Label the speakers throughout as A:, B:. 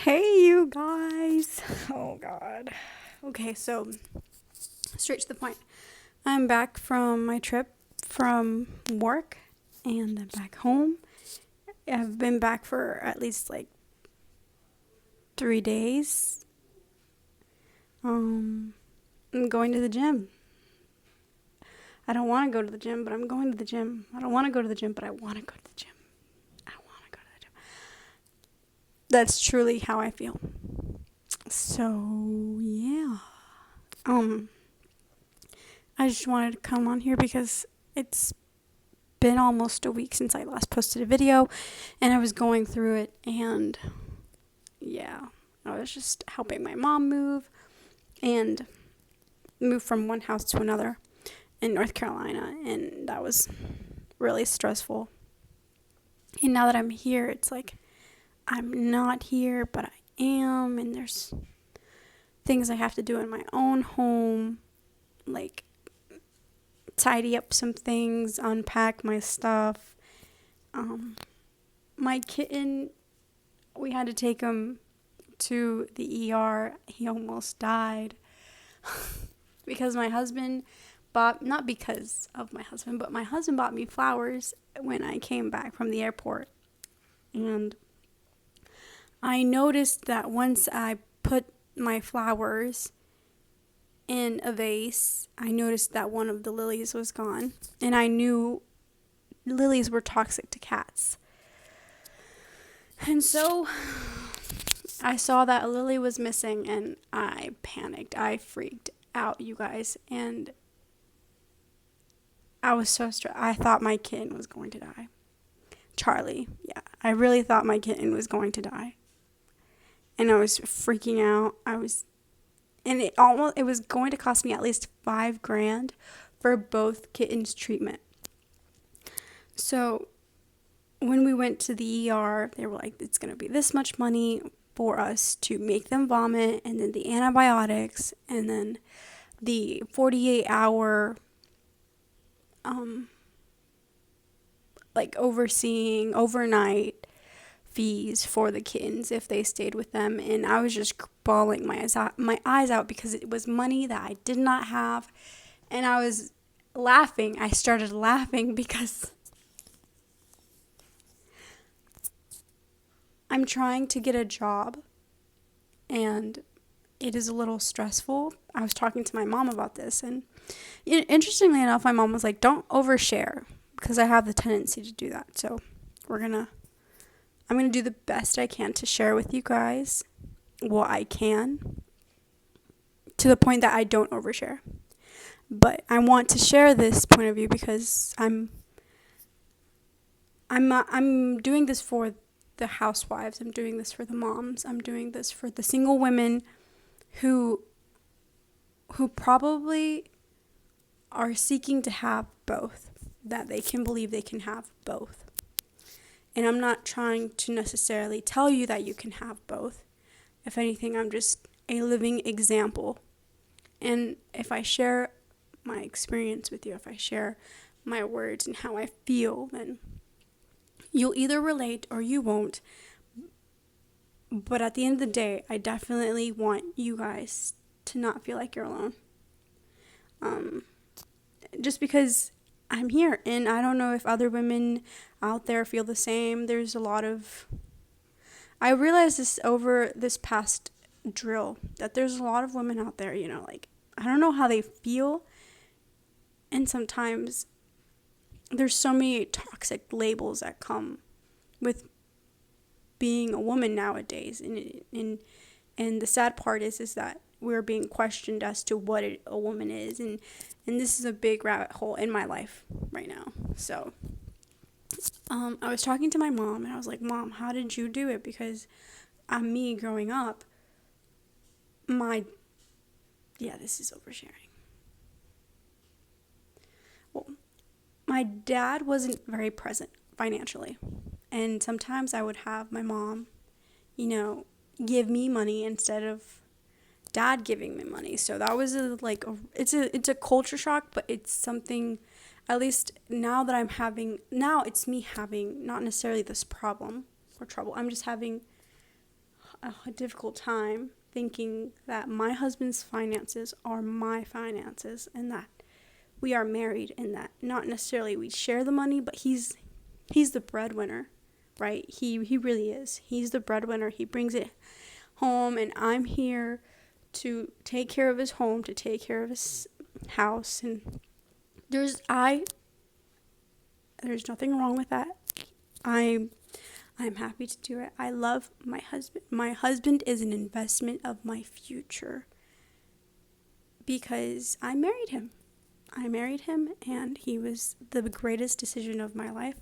A: Hey, you guys. Oh, God. Okay, so straight to the point. I'm back from my trip from work and I'm back home. I've been back for at least like 3 days. I'm going to the gym. I don't want to go to the gym, but I'm going to the gym. I don't want to go to the gym, but I want to go to the gym. I want to go to the gym. That's truly how I feel. So, yeah. Um, I just wanted to come on here because it's been almost a week since I last posted a video and I was going through it and yeah, I was just helping my mom and move from one house to another in North Carolina, and that was really stressful. And now that I'm here, it's like I'm not here, but I am, and there's things I have to do in my own home, like tidy up some things, unpack my stuff. My kitten, we had to take him to the ER. He almost died because my husband not because of my husband, but my husband bought me flowers when I came back from the airport. And I noticed that once I put my flowers in a vase, I noticed that one of the lilies was gone. And I knew lilies were toxic to cats. And so I saw that a lily was missing and I panicked. I freaked out, you guys. And I was so stressed. I thought my kitten was going to die. Charlie, yeah. I really thought my kitten was going to die. And I was freaking out. And it was going to cost me at least $5,000 for both kittens' treatment. So when we went to the ER, they were like, it's going to be this much money for us to make them vomit, and then the antibiotics, and then the 48-hour overseeing overnight fees for the kittens if they stayed with them. And I was just bawling my eyes out because it was money that I did not have. And I was laughing. I started laughing because I'm trying to get a job and it is a little stressful. I was talking to my mom about this, and interestingly enough, my mom was like, don't overshare, because I have the tendency to do that. So I'm going to do the best I can to share with you guys what I can, to the point that I don't overshare. But I want to share this point of view because I'm doing this for the housewives. I'm doing this for the moms. I'm doing this for the single women who probably are seeking to have both, that they can believe they can have both. And I'm not trying to necessarily tell you that you can have both. If anything, I'm just a living example. And if I share my experience with you, if I share my words and how I feel, then you'll either relate or you won't. But at the end of the day, I definitely want you guys to not feel like you're alone. Just because I'm here, and I don't know if other women out there feel the same. I realized this over this past drill, that there's a lot of women out there, I don't know how they feel. And sometimes there's so many toxic labels that come with being a woman nowadays. And the sad part is that we're being questioned as to what a woman is. And this is a big rabbit hole in my life right now. So I was talking to my mom, and I was like, Mom, how did you do it? Because me growing up, this is oversharing. Well, my dad wasn't very present financially. And sometimes I would have my mom, give me money instead of dad giving me money. So that was it's a culture shock, but it's something, at least now it's me having not necessarily this problem or trouble. I'm just having a difficult time thinking that my husband's finances are my finances, and that we are married, and that not necessarily we share the money, but he's the breadwinner, right? He really is. He's the breadwinner. He brings it home, and I'm here to take care of his home, to take care of his house, and there's nothing wrong with that. I'm happy to do it. I love my husband. My husband is an investment of my future because I married him. And he was the greatest decision of my life.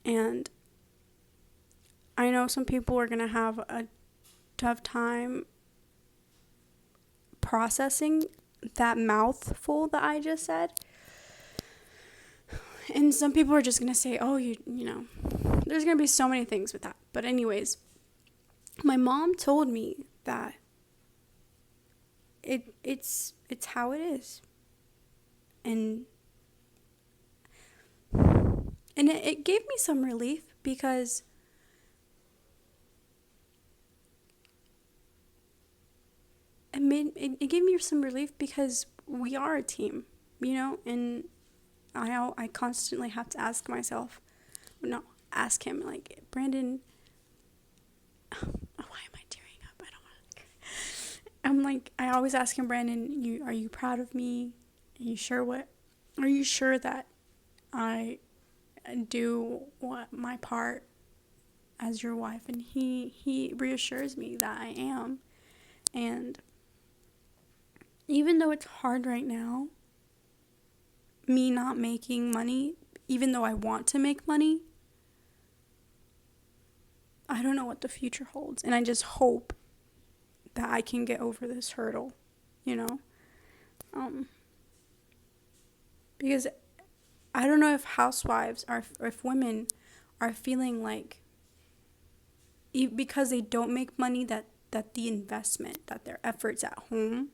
A: And I know some people are going to have a tough time processing that mouthful that I just said. And some people are just going to say, oh, you know, there's going to be so many things with that. But anyways, my mom told me that it's how it is. And it gave me some relief because it gave me some relief because we are a team, you know, and I constantly have to ask myself, ask him, like, Brandon, why am I tearing up? I don't want to. I'm like, I always ask him, Brandon, are you proud of me? Are you sure that I do my part as your wife? And he reassures me that I am. And even though it's hard right now, me not making money, even though I want to make money, I don't know what the future holds. And I just hope that I can get over this hurdle, you know? Because I don't know if housewives or if women are feeling like, because they don't make money, that the investment, that their efforts at home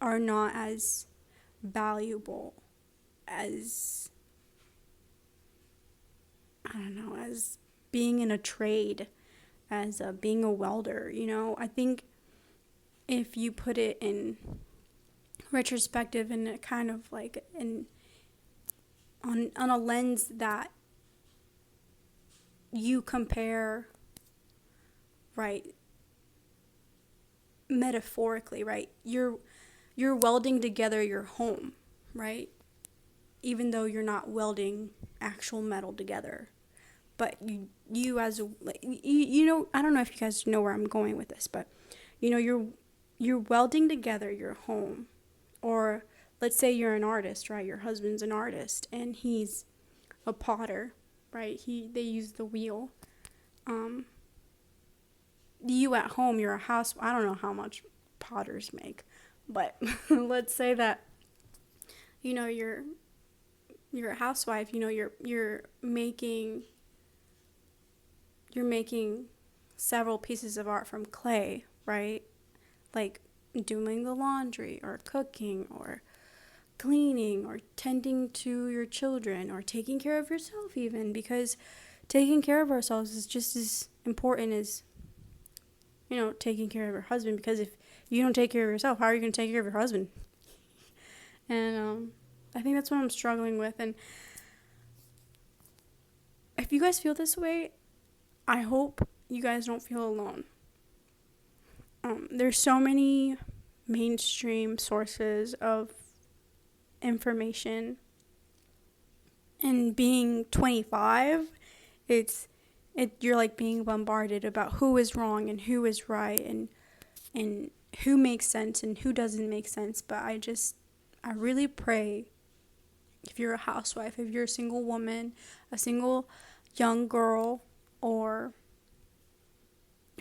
A: are not as valuable as, I don't know, as being in a trade, as being a welder, you know? I think if you put it in retrospective and a kind of like on a lens that you compare, right, metaphorically, right, you're welding together your home, right, even though you're not welding actual metal together, but you as a, you know, I don't know if you guys know where I'm going with this, but you know, you're welding together your home. Or let's say you're an artist, right? Your husband's an artist and he's a potter, right? They use the wheel. You at home, you're a house. I don't know how much potters make, but let's say that, you know, you're a housewife. You know, you're making several pieces of art from clay, right? Like doing the laundry or cooking or cleaning or tending to your children or taking care of yourself, even, because taking care of ourselves is just as important as, you know, taking care of your husband, because if you don't take care of yourself, how are you going to take care of your husband? And I think that's what I'm struggling with. And if you guys feel this way, I hope you guys don't feel alone. There's so many mainstream sources of information, and being 25, you're like being bombarded about who is wrong and who is right, and who makes sense and who doesn't make sense. But I really pray, if you're a housewife, if you're a single woman, a single young girl, or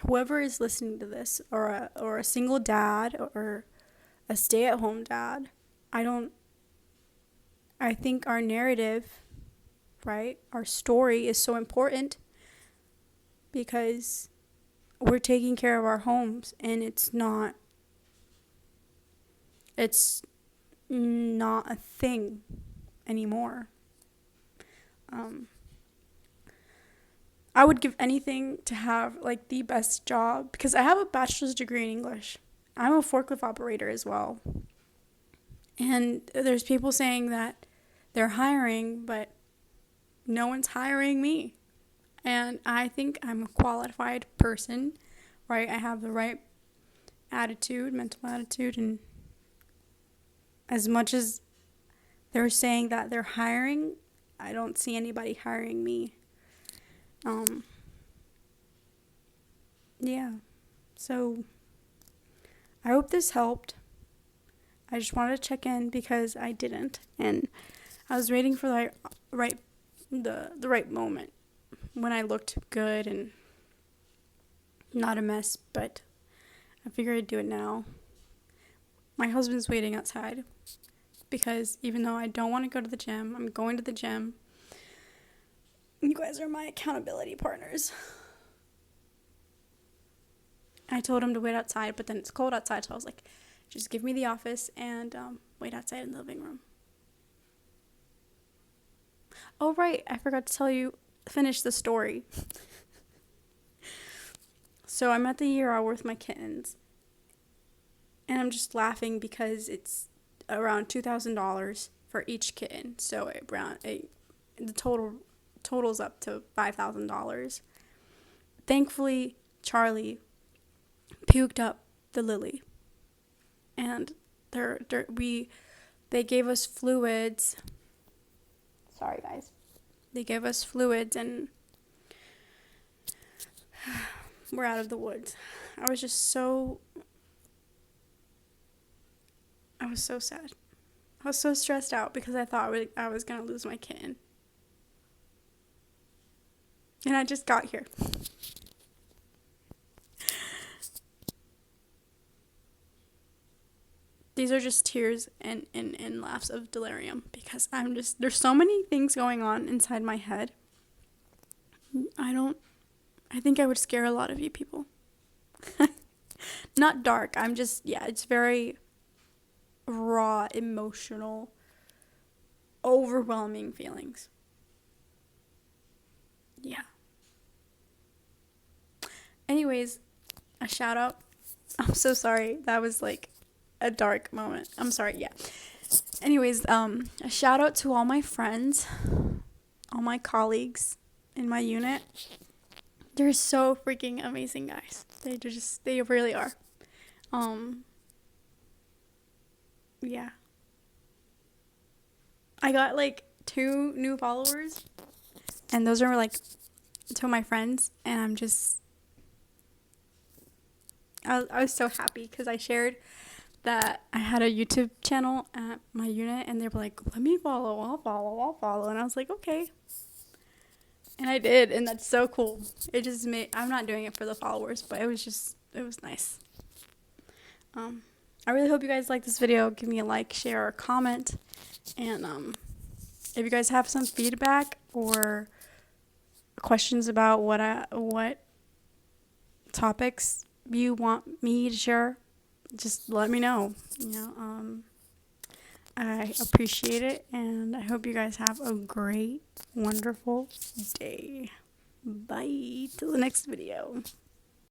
A: whoever is listening to this, or a single dad, or a stay-at-home dad, I think our narrative, right, our story is so important because we're taking care of our homes, and it's not a thing anymore. I would give anything to have like the best job because I have a bachelor's degree in English. I'm a forklift operator as well. And there's people saying that they're hiring, but no one's hiring me. And I think I'm a qualified person, right? I have the right attitude, mental attitude, and as much as they're saying that they're hiring, I don't see anybody hiring me. Yeah. So I hope this helped. I just wanted to check in because I didn't, and I was waiting for the right moment when I looked good and not a mess, but I figured I'd do it now. My husband's waiting outside because even though I don't want to go to the gym, I'm going to the gym. You guys are my accountability partners. I told him to wait outside, but then it's cold outside, so I was like, just give me the office and wait outside in the living room. Oh, right, I forgot to finish the story. So I'm at the ER with my kittens, and I'm just laughing because it's around $2,000 for each kitten. So the totals up to $5,000. Thankfully, Charlie puked up the Lily, and they gave us fluids. Sorry, guys. They gave us fluids, and we're out of the woods. I was so sad. I was so stressed out because I thought I was going to lose my kitten. And I just got here. These are just tears and laughs of delirium because there's so many things going on inside my head. I think I would scare a lot of you people. Not dark. It's very raw, emotional, overwhelming feelings. Yeah. Anyways, a shout out. I'm so sorry. That was like a dark moment. I'm sorry. Yeah. Anyways, a shout out to all my friends, all my colleagues in my unit. They're so freaking amazing, guys. They really are. Yeah. I got like 2 new followers, and those are like 2 of my friends, and I was so happy because I shared that I had a YouTube channel at my unit, and they were like, let me follow, I'll follow, and I was like, okay. And I did, and that's so cool. I'm not doing it for the followers, but it was nice. I really hope you guys like this video. Give me a like, share, or comment. And if you guys have some feedback or questions about what topics you want me to share, just let me know. I appreciate it, and I hope you guys have a great, wonderful day. Bye. Till the next video.